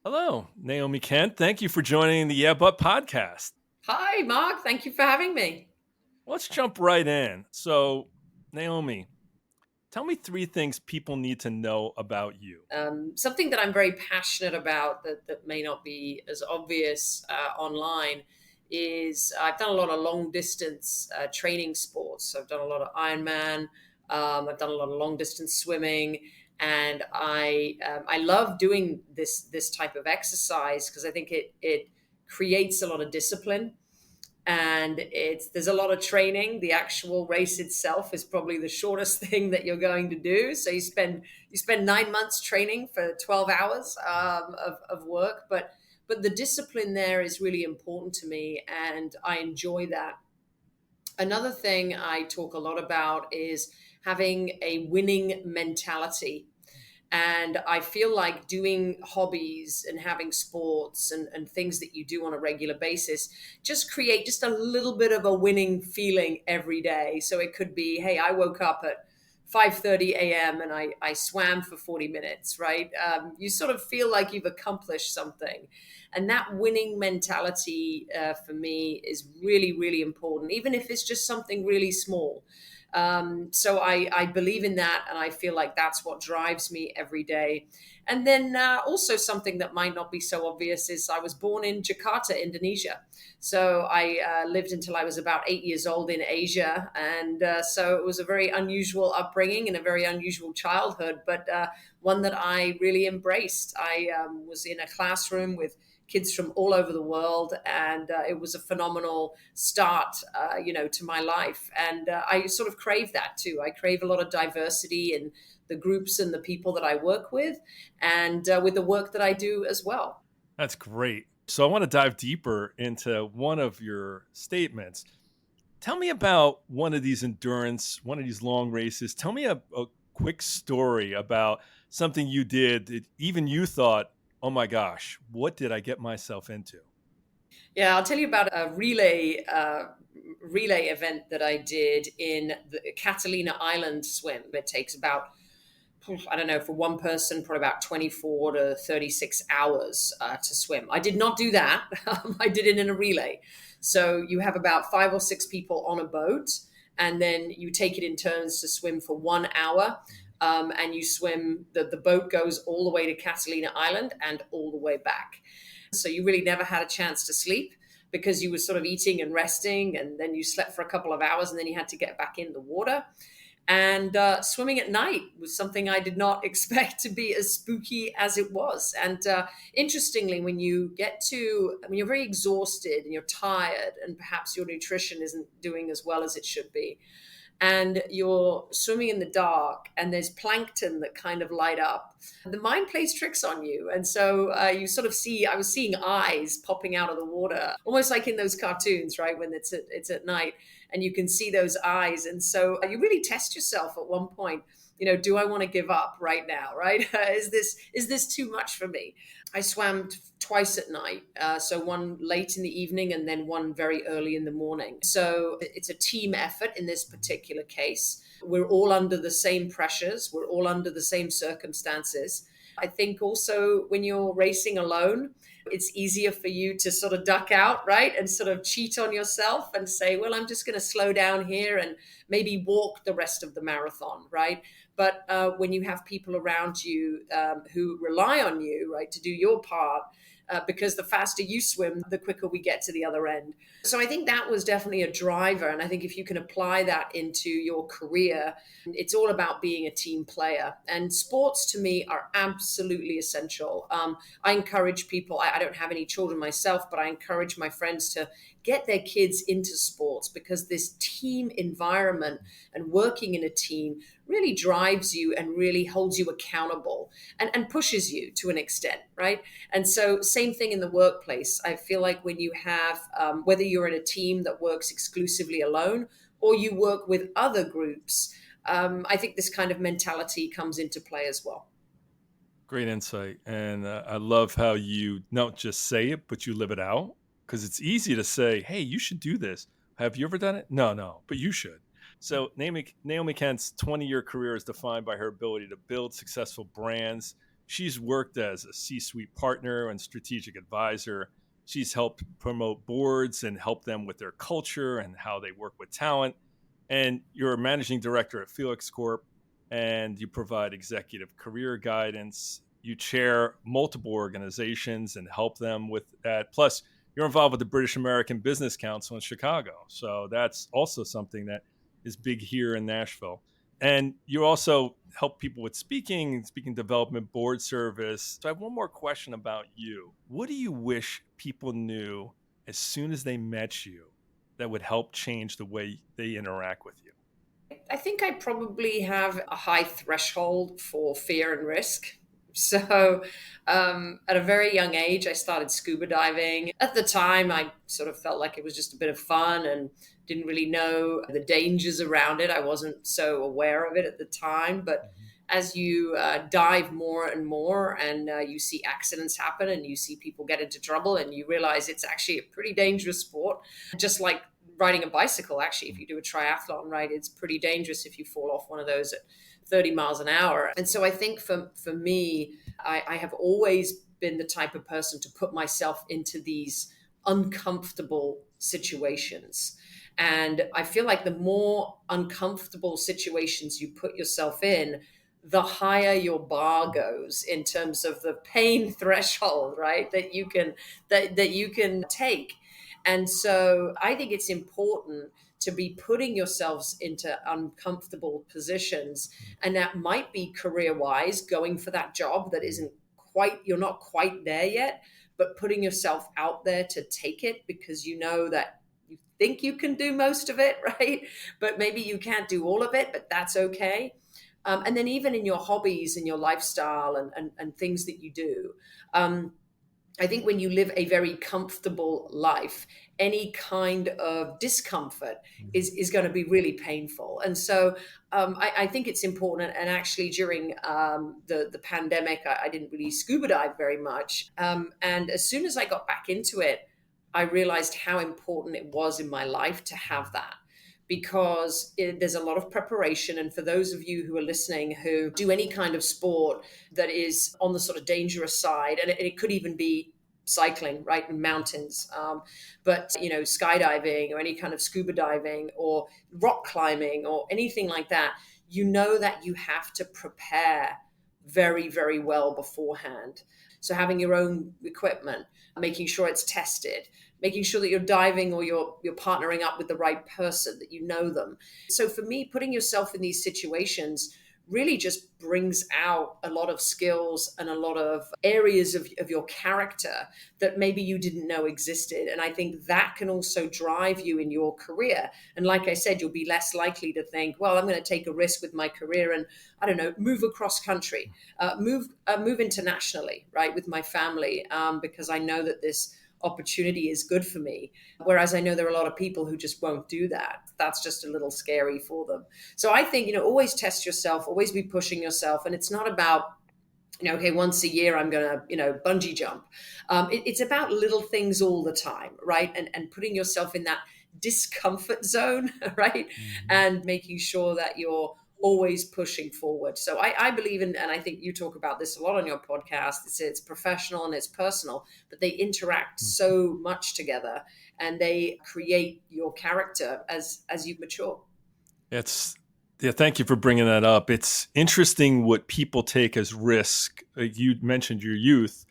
Hello, Naomi Kent. Thank you for joining the Yeah But podcast. Hi, Mark. Thank you for having me. Let's jump right in. So, Naomi, tell me three things people need to know about you. Something that I'm very passionate about that may not be as obvious online is I've done a lot of long distance training sports. So I've done a lot of Ironman. I've done a lot of long distance swimming, and I love doing this type of exercise because I think it creates a lot of discipline, and there's a lot of training. The actual race itself is probably the shortest thing that you're going to do. So you spend 9 months training for 12 hours of work, but the discipline there is really important to me, and I enjoy that. Another thing I talk a lot about is having a winning mentality, and I feel like doing hobbies and having sports and things that you do on a regular basis just create just a little bit of a winning feeling every day. So it could be, hey, I woke up at 5:30 a.m. and I swam for 40 minutes, right? You sort of feel like you've accomplished something. And that winning mentality for me is really, really important, even if it's just something really small. So I believe in that, and I feel like that's what drives me every day. And then also something that might not be so obvious is I was born in Jakarta, Indonesia. So I lived until I was about 8 years old in Asia, and so it was a very unusual upbringing and a very unusual childhood, but one that I really embraced. I was in a classroom with kids from all over the world, and it was a phenomenal start, to my life. And I sort of crave that too. I crave a lot of diversity in the groups and the people that I work with, and with the work that I do as well. That's great. So, I want to dive deeper into one of your statements. Tell me about one of these long races. Tell me a quick story about something you did that even you thought, oh my gosh, what did I get myself into? Yeah, I'll tell you about a relay event that I did in the Catalina Island swim. It takes about, I don't know, for one person, probably about 24 to 36 hours to swim. I did not do that. I did it in a relay. So you have about 5 or 6 people on a boat, and then you take it in turns to swim for 1 hour. And you swim, the boat goes all the way to Catalina Island and all the way back. So you really never had a chance to sleep because you were sort of eating and resting, and then you slept for a couple of hours, and then you had to get back in the water. And swimming at night was something I did not expect to be as spooky as it was. And interestingly, when you're very exhausted and you're tired, and perhaps your nutrition isn't doing as well as it should be, and you're swimming in the dark and there's plankton that kind of light up, the mind plays tricks on you. And so you sort of I was seeing eyes popping out of the water, almost like in those cartoons, right? When it's at night and you can see those eyes. And so you really test yourself at one point. Do I want to give up right now? Right? Is this too much for me? I swam twice at night, so one late in the evening and then one very early in the morning. So it's a team effort in this particular case. We're all under the same pressures, we're all under the same circumstances. I think also when you're racing alone, it's easier for you to sort of duck out, right? And sort of cheat on yourself and say, well, I'm just going to slow down here and maybe walk the rest of the marathon, right? But when you have people around you who rely on you, right, to do your part, because the faster you swim, the quicker we get to the other end. So I think that was definitely a driver. And I think if you can apply that into your career, it's all about being a team player. And sports to me are absolutely essential. I encourage people, I don't have any children myself, but I encourage my friends to get their kids into sports, because this team environment and working in a team really drives you and really holds you accountable and pushes you to an extent, right? And so, same thing in the workplace. I feel like when you have, whether you're in a team that works exclusively alone or you work with other groups, I think this kind of mentality comes into play as well. Great insight. And I love how you not just say it, but you live it out, because it's easy to say, hey, you should do this. Have you ever done it? No, no, but you should. So, Naomi Kent's 20-year career is defined by her ability to build successful brands. She's worked as a C-suite partner and strategic advisor. She's helped promote boards and help them with their culture and how they work with talent. And you're a managing director at Felix Corp, and you provide executive career guidance. You chair multiple organizations and help them with that. Plus, you're involved with the British American Business Council in Chicago. So that's also something that is big here in Nashville. And you also help people with speaking development, board service. So I have one more question about you. What do you wish people knew as soon as they met you that would help change the way they interact with you? I think I probably have a high threshold for fear and risk. So, at a very young age, I started scuba diving. At the time, I sort of felt like it was just a bit of fun and didn't really know the dangers around it. I wasn't so aware of it at the time. But Mhm. as you dive more and more, and you see accidents happen and you see people get into trouble, and you realize it's actually a pretty dangerous sport, just like riding a bicycle. Actually, if you do a triathlon, right, it's pretty dangerous if you fall off one of those at 30 miles an hour. And so I think for me, I have always been the type of person to put myself into these uncomfortable situations. And I feel like the more uncomfortable situations you put yourself in, the higher your bar goes in terms of the pain threshold, right? That you can take. And so I think it's important to be putting yourselves into uncomfortable positions. And that might be career wise, going for that job that isn't quite, you're not quite there yet, but putting yourself out there to take it because you know that you think you can do most of it, right? But maybe you can't do all of it, but that's okay. And then even in your hobbies and your lifestyle and things that you do. I think when you live a very comfortable life, any kind of discomfort is going to be really painful. And so I think it's important. And actually, during the pandemic, I didn't really scuba dive very much. And as soon as I got back into it, I realized how important it was in my life to have that because there's a lot of preparation. And for those of you who are listening who do any kind of sport that is on the sort of dangerous side, and it could even be cycling, right, in mountains, but skydiving or any kind of scuba diving or rock climbing or anything like that, you know that you have to prepare very, very well beforehand. So having your own equipment, making sure it's tested, making sure that you're diving or you're partnering up with the right person, that you know them. So for me, putting yourself in these situations really just brings out a lot of skills and a lot of areas of your character that maybe you didn't know existed. And I think that can also drive you in your career. And like I said, you'll be less likely to think, well, I'm going to take a risk with my career and, I don't know, move across country, move internationally, right, with my family, because I know that this opportunity is good for me. Whereas I know there are a lot of people who just won't do that. That's just a little scary for them. So I think, always test yourself, always be pushing yourself. And it's not about, okay, once a year I'm going to, bungee jump. It's about little things all the time, right? And putting yourself in that discomfort zone, right? Mhm. And making sure that you're always pushing forward. So I believe in, and I think you talk about this a lot on your podcast, it's professional and it's personal, but they interact so much together and they create your character as you mature. It's Yeah, thank you for bringing that up. It's interesting what people take as risk. You mentioned your youth.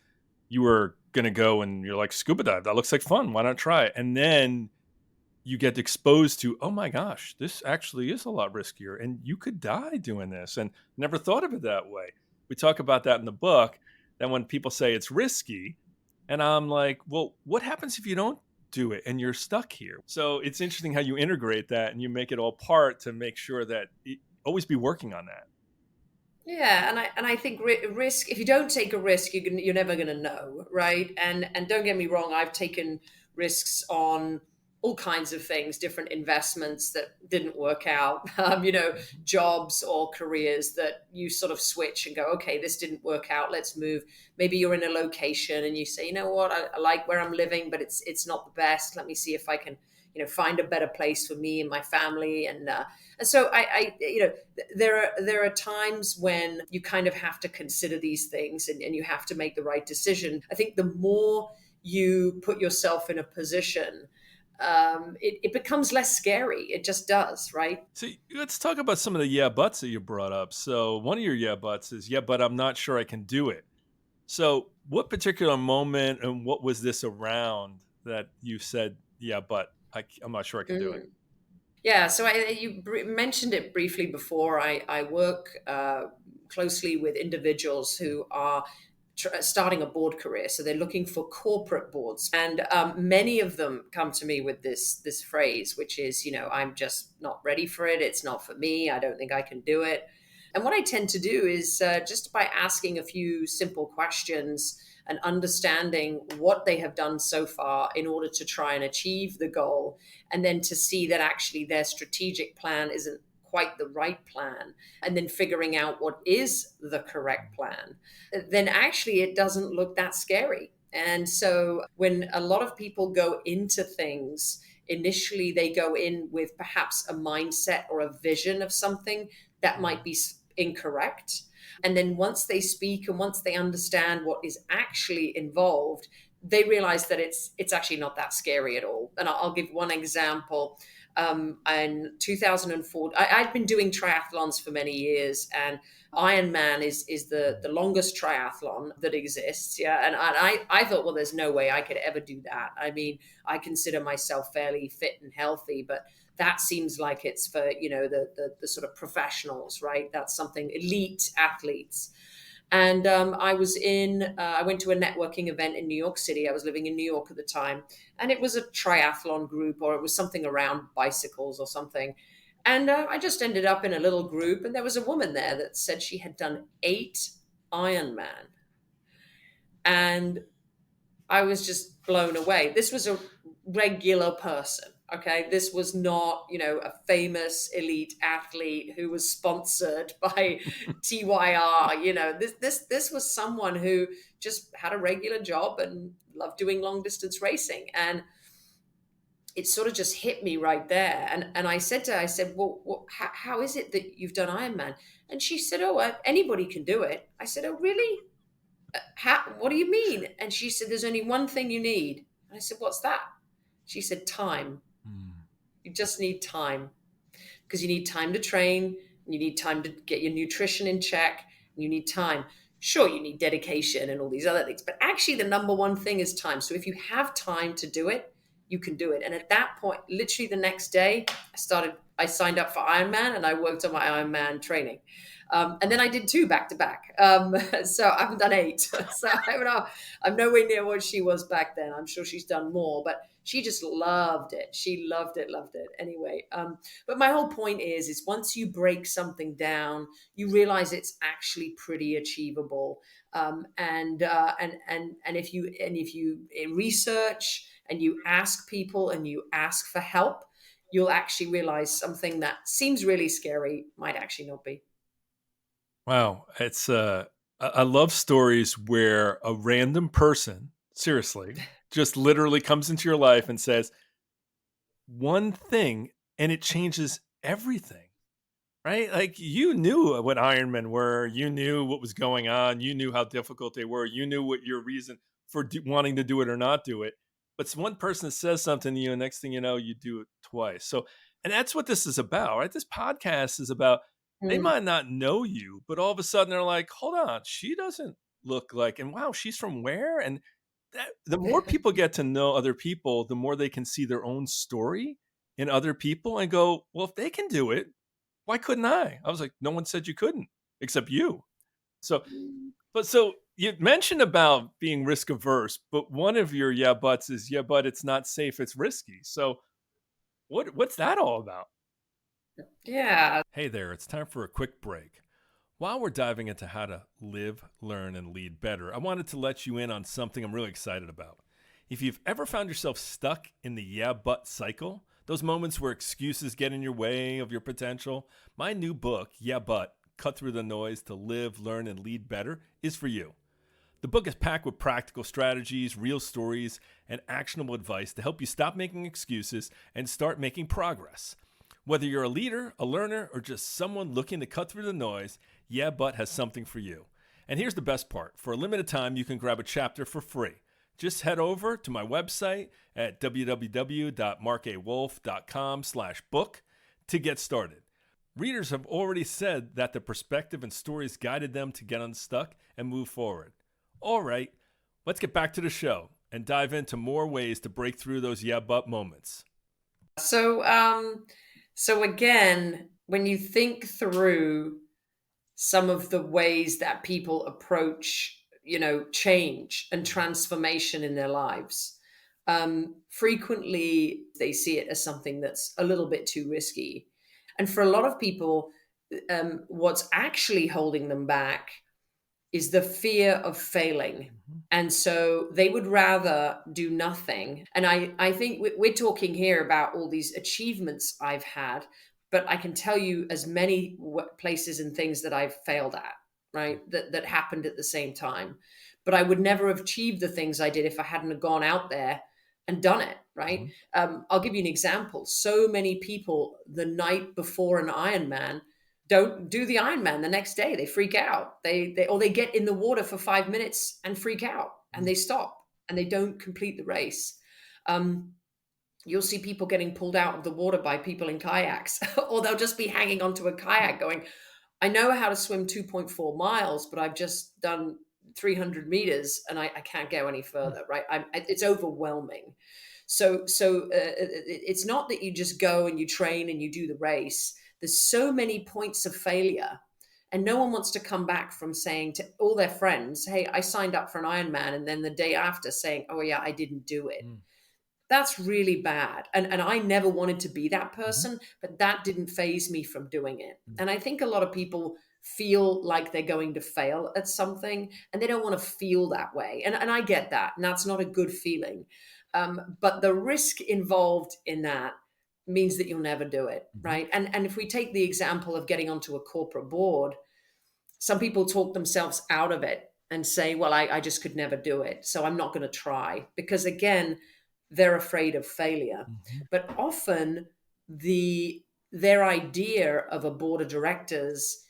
You were going to go and you're like, scuba dive. That looks like fun. Why not try it? And then you get exposed to, oh my gosh, this actually is a lot riskier. And you could die doing this. And never thought of it that way. We talk about that in the book. That when people say it's risky, and I'm like, well, what happens if you don't do it and you're stuck here? So it's interesting how you integrate that and you make it all part to make sure that always be working on that. Yeah, and I think risk. If you don't take a risk, you're never going to know, right? And don't get me wrong, I've taken risks on all kinds of things, different investments that didn't work out, Mhm. jobs or careers that you sort of switch and go, okay, this didn't work out, let's move. Maybe you're in a location and you say, you know what, I like where I'm living, but it's not the best. Let me see if I can find a better place for me and my family. And so there are times when you kind of have to consider these things, and you have to make the right decision. I think the more you put yourself in a position, it becomes less scary. It just does, right? So let's talk about some of the yeah buts that you brought up. So one of your yeah buts is, yeah, but I'm not sure I can do it. So what particular moment and what was this around that you said, yeah, but I'm not sure I can do it? Mm. Yeah, so you mentioned it briefly before. I work closely with individuals who are starting a board career, so they're looking for corporate boards, and many of them come to me with this phrase, which is, I'm just not ready for it. It's not for me. I don't think I can do it. And what I tend to do is just by asking a few simple questions and understanding what they have done so far in order to try and achieve the goal, and then to see that actually their strategic plan isn't quite the right plan, and then figuring out what is the correct plan, then actually it doesn't look that scary. And so when a lot of people go into things, initially they go in with perhaps a mindset or a vision of something that might be incorrect. And then once they speak and once they understand what is actually involved, they realize that it's actually not that scary at all. And I'll give one example. In 2004, I'd been doing triathlons for many years, and Ironman is the longest triathlon that exists. Yeah, and I thought, well, there's no way I could ever do that. I mean, I consider myself fairly fit and healthy, but that seems like it's for the sort of professionals, right? That's something elite athletes. And I went to a networking event in New York City. I was living in New York at the time. And it was a triathlon group, or it was something around bicycles or something. And I just ended up in a little group. And there was a woman there that said she had done 8 Ironman. And I was just blown away. This was a regular person. Okay, this was not, a famous elite athlete who was sponsored by TYR. This was someone who just had a regular job and loved doing long distance racing. And it sort of just hit me right there. And I said to her, I said, well, how is it that you've done Ironman? And she said, oh, anybody can do it. I said, oh, really? What do you mean? And she said, there's only one thing you need. And I said, what's that? She said, time. You just need time, because you need time to train, and you need time to get your nutrition in check, and you need time. Sure, you need dedication and all these other things, but actually the number one thing is time. So if you have time to do it, you can do it. And at that point, literally the next day, I signed up for Ironman, and I worked on my Ironman training. And then I did 2 back to back. So I haven't done 8. So I'm nowhere near what she was back then. I'm sure she's done more, but she just loved it. She loved it. Anyway, but my whole point is once you break something down, you realize it's actually pretty achievable. And if you research and you ask people and you ask for help, you'll actually realize something that seems really scary might actually not be. Wow, it's I love stories where a random person, seriously, just literally comes into your life and says one thing, and it changes everything. Right? Like, you knew what Ironmen were, you knew what was going on, you knew how difficult they were, you knew what your reason for wanting to do it or not do it. But one person says something to you, and next thing you know, you do it twice. So, and that's what this is about, right? This podcast is about, they Mm. might not know you, but all of a sudden they're like, hold on, she doesn't look like, and wow, she's from where? And that, the more people get to know other people, the more they can see their own story in other people and go, well, if they can do it, why couldn't I? I was like, no one said you couldn't except you. So, so you mentioned about being risk averse, but one of your yeah buts is, yeah, but it's not safe, it's risky. So what's that all about? Yeah. Hey there, it's time for a quick break. While we're diving into how to live, learn, and lead better, I wanted to let you in on something I'm really excited about. If you've ever found yourself stuck in the yeah but cycle, those moments where excuses get in your way of your potential, my new book, Yeah But, Cut Through the Noise to Live, Learn, and Lead Better, is for you. The book is packed with practical strategies, real stories, and actionable advice to help you stop making excuses and start making progress. Whether you're a leader, a learner, or just someone looking to cut through the noise, Yeah But has something for you. And here's the best part. For a limited time, you can grab a chapter for free. Just head over to my website at www.markawolf.com/book to get started. Readers have already said that the perspective and stories guided them to get unstuck and move forward. All right, let's get back to the show and dive into more ways to break through those yeah but moments. So again, when you think through some of the ways that people approach, change and transformation in their lives, frequently they see it as something that's a little bit too risky. And for a lot of people, what's actually holding them back is the fear of failing. And so they would rather do nothing. And I think we're talking here about all these achievements I've had, but I can tell you as many places and things that I've failed at, right? That happened at the same time. But I would never have achieved the things I did if I hadn't have gone out there and done it, right? I'll give you an example. So many people the night before an Ironman don't do the Ironman the next day. They freak out. They get in the water for 5 minutes and freak out, and they stop and they don't complete the race. You'll see people getting pulled out of the water by people in kayaks, or they'll just be hanging onto a kayak going, I know how to swim 2.4 miles, but I've just done 300 meters and I can't go any further, right? It's overwhelming. So it's not that you just go and you train and you do the race. There's so many points of failure, and no one wants to come back from saying to all their friends, hey, I signed up for an Ironman, and then the day after saying, oh yeah, I didn't do it. That's really bad. And I never wanted to be that person, but that didn't faze me from doing it. And I think a lot of people feel like they're going to fail at something, and they don't want to feel that way. And I get that, and that's not a good feeling. But the risk involved in that means that you'll never do it, right? And if we take the example of getting onto a corporate board, some people talk themselves out of it and say, well, I just could never do it, so I'm not going to try. Because again, they're afraid of failure. But often their idea of a board of directors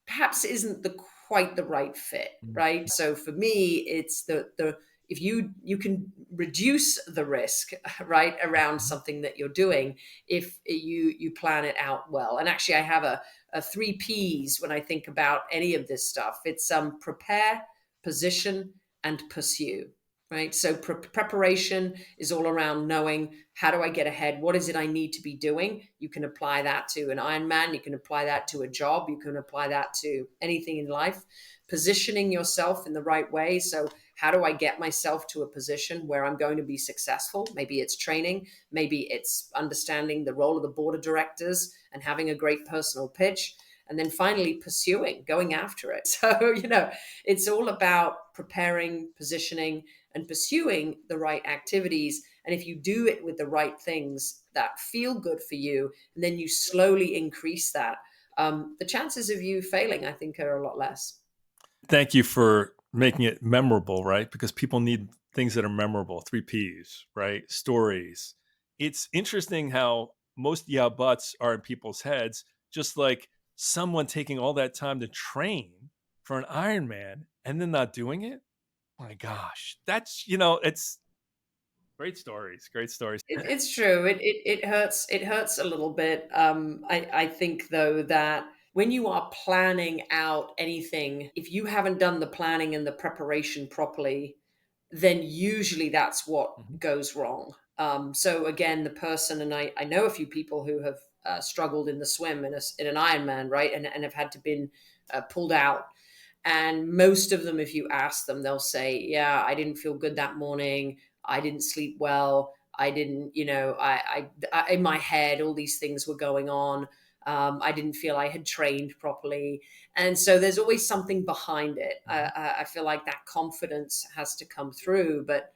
perhaps isn't quite the right fit, right? So for me, it's the if you can reduce the risk, right, around something that you're doing if you plan it out well. And actually, I have a 3 Ps when I think about any of this stuff. It's prepare, position, and pursue. Right. So preparation is all around knowing, how do I get ahead? What is it I need to be doing? You can apply that to an Ironman. You can apply that to a job. You can apply that to anything in life. Positioning yourself in the right way. So how do I get myself to a position where I'm going to be successful? Maybe it's training. Maybe it's understanding the role of the board of directors and having a great personal pitch. And then finally pursuing, going after it. So, it's all about preparing, positioning, and pursuing the right activities. And if you do it with the right things that feel good for you, and then you slowly increase that, the chances of you failing, I think, are a lot less. Thank you for making it memorable, right? Because people need things that are memorable. 3 Ps, right? Stories. It's interesting how most yeah buts are in people's heads, just like someone taking all that time to train for an Ironman and then not doing it. My gosh, that's, it's great stories. Great stories. It's true. It hurts. It hurts a little bit. I think though that when you are planning out anything, if you haven't done the planning and the preparation properly, then usually that's what goes wrong. So again, the person, and I know a few people who have struggled in the swim in an Ironman, right, and have had to been pulled out. And most of them, if you ask them, they'll say, yeah, I didn't feel good that morning. I didn't sleep well. I didn't, I in my head, all these things were going on. I didn't feel I had trained properly. And so there's always something behind it. I feel like that confidence has to come through. But,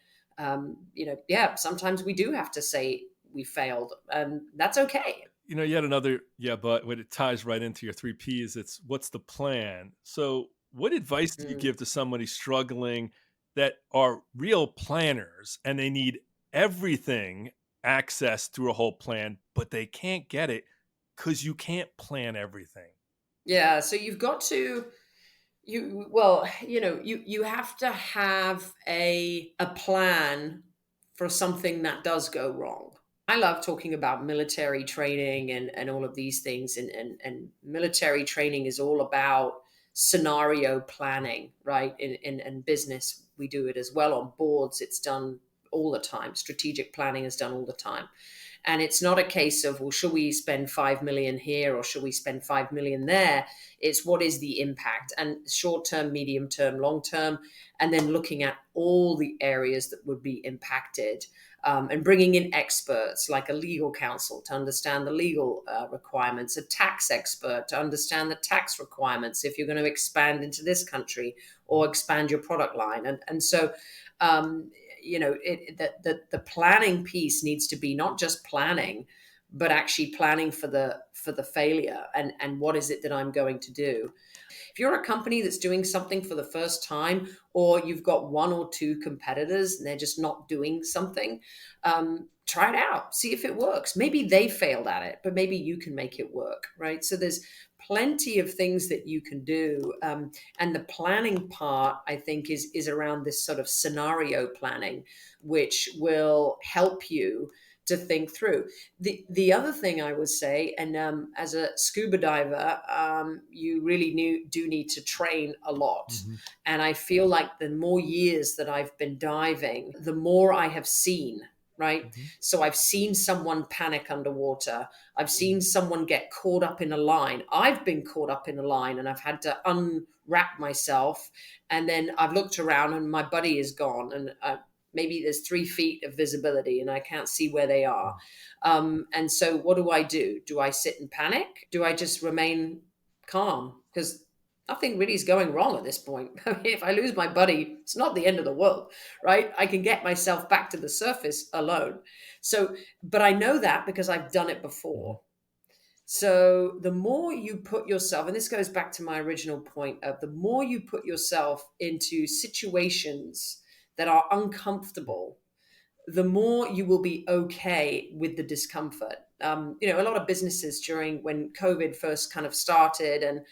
sometimes we do have to say we failed. And that's okay. Yet another, yeah, but when it ties right into your 3 Ps, it's what's the plan? So What advice do you Mm. give to somebody struggling that are real planners and they need everything accessed through a whole plan, but they can't get it because you can't plan everything? Yeah, so you've got to you well, you have to have a plan for something that does go wrong. I love talking about military training and all of these things, and military training is all about scenario planning, right? In business, we do it as well. On boards, it's done all the time. Strategic planning is done all the time. And it's not a case of, well, should we spend 5 million here or should we spend 5 million there? It's what is the impact, and short term, medium term, long term, and then looking at all the areas that would be impacted, and bringing in experts like a legal counsel to understand the legal requirements, a tax expert to understand the tax requirements if you're going to expand into this country or expand your product line. And so, the planning piece needs to be not just planning, but actually planning for the failure, and what is it that I'm going to do. If you're a company that's doing something for the first time, or you've got one or two competitors and they're just not doing something, try it out, see if it works. Maybe they failed at it, but maybe you can make it work, right? So there's plenty of things that you can do, and the planning part, I think, is around this sort of scenario planning, which will help you to think through. The other thing I would say, and as a scuba diver, you really do need to train a lot. Mhm, And I feel like the more years that I've been diving, the more I have seen. Right. mhm, So I've seen someone panic underwater. I've seen someone get caught up in a line. I've been caught up in a line and I've had to unwrap myself. And then I've looked around and my buddy is gone. And maybe there's 3 feet of visibility and I can't see where they are. And so what do I do? Do I sit and panic? Do I just remain calm? Because nothing really is going wrong at this point. I mean, if I lose my buddy, it's not the end of the world, right? I can get myself back to the surface alone. So, but I know that because I've done it mhm. before. So the more you put yourself, and this goes back to my original point of the more you put yourself into situations that are uncomfortable, the more you will be okay with the discomfort. A lot of businesses during when COVID first kind of started, and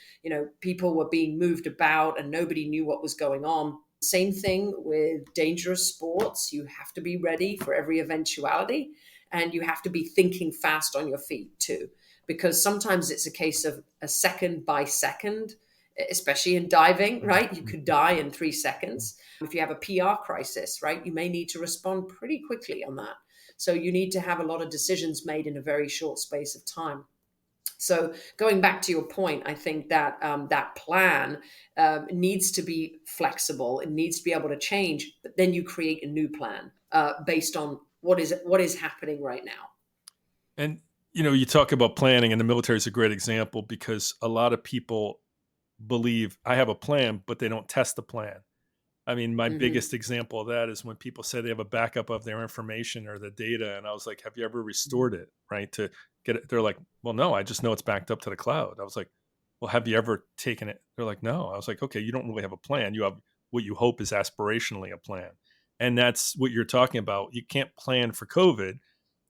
people were being moved about and nobody knew what was going on. Same thing with dangerous sports. You have to be ready for every eventuality, and you have to be thinking fast on your feet too, because sometimes it's a case of a second by second, especially in diving, Mhm, right? You mhm, could die in three mhm. seconds. If you have a PR crisis, right, you may need to respond pretty quickly on that. So you need to have a lot of decisions made in a very short space of time. So going back to your point, I think that that plan needs to be flexible. It needs to be able to change. But then you create a new plan based on what is happening right now. And you talk about planning, and the military is a great example because a lot of people believe I have a plan, but they don't test the plan. I mean, my Hmm. biggest example of that is when people say they have a backup of their information or the data, and I was like, "Have you ever restored it?" Right, to get it. They're like, "Well, no, I just know it's backed up to the cloud." I was like, "Well, have you ever taken it?" They're like, "No." I was like, "Okay, you don't really have a plan. You have what you hope is aspirationally a plan." And that's what you're talking about. You can't plan for COVID,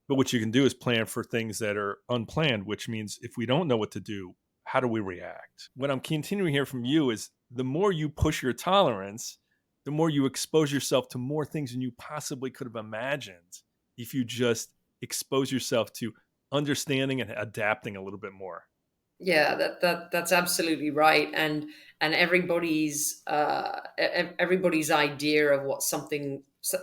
but what you can do is plan for things that are unplanned, which means if we don't know what to do, how do we react? What I'm continuing to hear from you is the more you push your tolerance, the more you expose yourself to more things than you possibly could have imagined if you just expose yourself to understanding and adapting a little bit more. Yeah, that's absolutely right, and everybody's idea of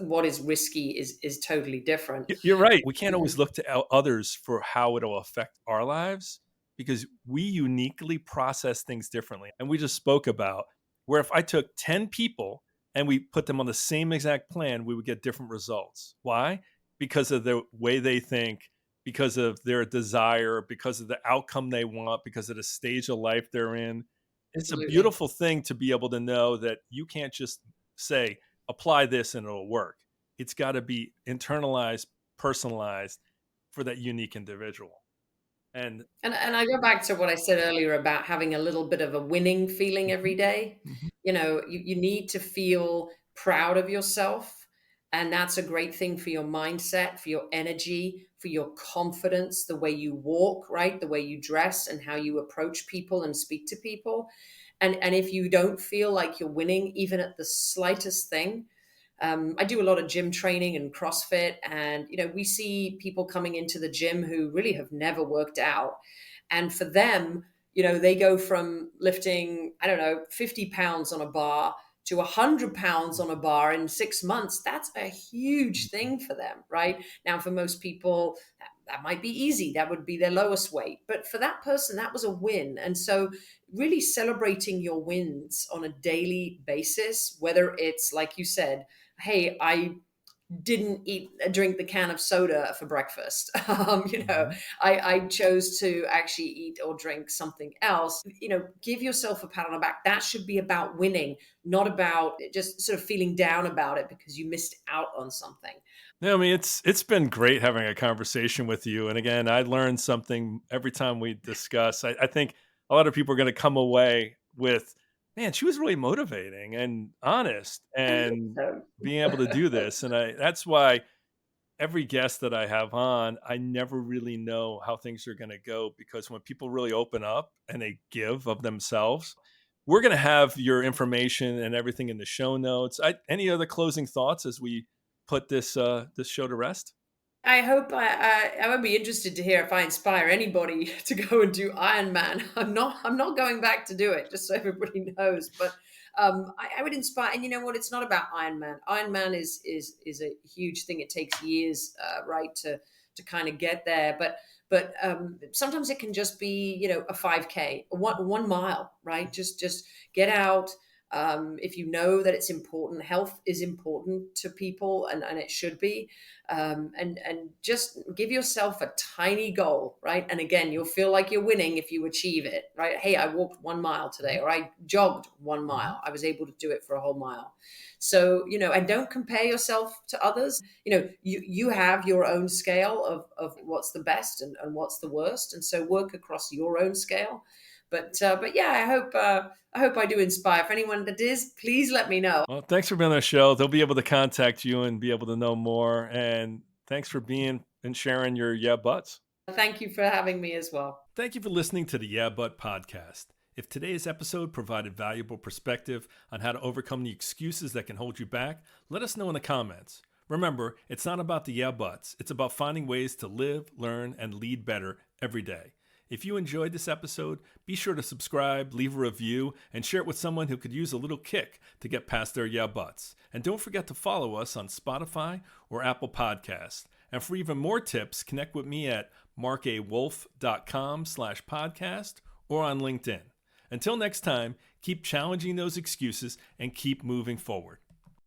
what is risky is totally different. You're right. We can't always Mhm. look to others for how it'll affect our lives because we uniquely process things differently. And we just spoke about where if I took 10 people and we put them on the same exact plan, we would get different results. Why? Because of the way they think, because of their desire, because of the outcome they want, because of the stage of life they're in. It's a Absolutely. beautiful thing to be able to know that you can't just say, apply this and it'll work. It's got to be internalized, personalized for that unique individual. And And I go back to what I said earlier about having a little bit of a winning feeling every Mhm, day. mhm, You need to feel proud of yourself. And that's a great thing for your mindset, for your energy, for your confidence, the way you walk, right? The way you dress and how you approach people and speak to people. And if you don't feel like you're winning, even at the slightest thing, I do a lot of gym training and CrossFit, and we see people coming into the gym who really have never worked out, and for them, they go from lifting, I don't know, 50 pounds on a bar to 100 pounds on a bar in 6 months. That's a huge mhm. thing for them, right? Now, for most people, that might be easy. That would be their lowest weight. But for that person, that was a win. And so, really celebrating your wins on a daily basis, whether it's like you said, hey, I didn't drink the can of soda for breakfast. Mhm. I chose to actually eat or drink something else. Give yourself a pat on the back. That should be about winning, not about just sort of feeling down about it because you missed out on something. Yeah, I mean, it's been great having a conversation with you. And again, I learned something every time we discuss. I think a lot of people are going to come away with, man, she was really motivating and honest, I think and so. being able to do this. And that's why every guest that I have on, I never really know how things are going to go, because when people really open up and they give of themselves, we're going to have your information and everything in the show notes. Any other closing thoughts as we put this show to rest? I hope I would be interested to hear if I inspire anybody to go and do Ironman. I'm not going back to do it, just so everybody knows. But I would inspire, and you know what? It's not about Ironman. Ironman is a huge thing. It takes years, right, to kind of get there. But sometimes it can just be a 5K, one mile, right? Just get out. If you know that it's important, health is important to people, and it should be, and just give yourself a tiny goal, right? And again, you'll feel like you're winning if you achieve it, right? Hey, I walked 1 mile today, Mhm, or I jogged one mhm. mile. I was able to do it for a whole mile. So, and don't compare yourself to others. You have your own scale of what's the best and what's the worst, and so work across your own scale. But yeah, I hope I do inspire. For anyone that is, please let me know. Well, thanks for being on the show. They'll be able to contact you and be able to know more. And thanks for being and sharing your yeah buts. Thank you for having me as well. Thank you for listening to the Yeah But podcast. If today's episode provided valuable perspective on how to overcome the excuses that can hold you back, let us know in the comments. Remember, it's not about the yeah buts, it's about finding ways to live, learn, and lead better every day. If you enjoyed this episode, be sure to subscribe, leave a review, and share it with someone who could use a little kick to get past their yeah buts. And don't forget to follow us on Spotify or Apple Podcasts. And for even more tips, connect with me at markawolf.com/podcast or on LinkedIn. Until next time, keep challenging those excuses and keep moving forward.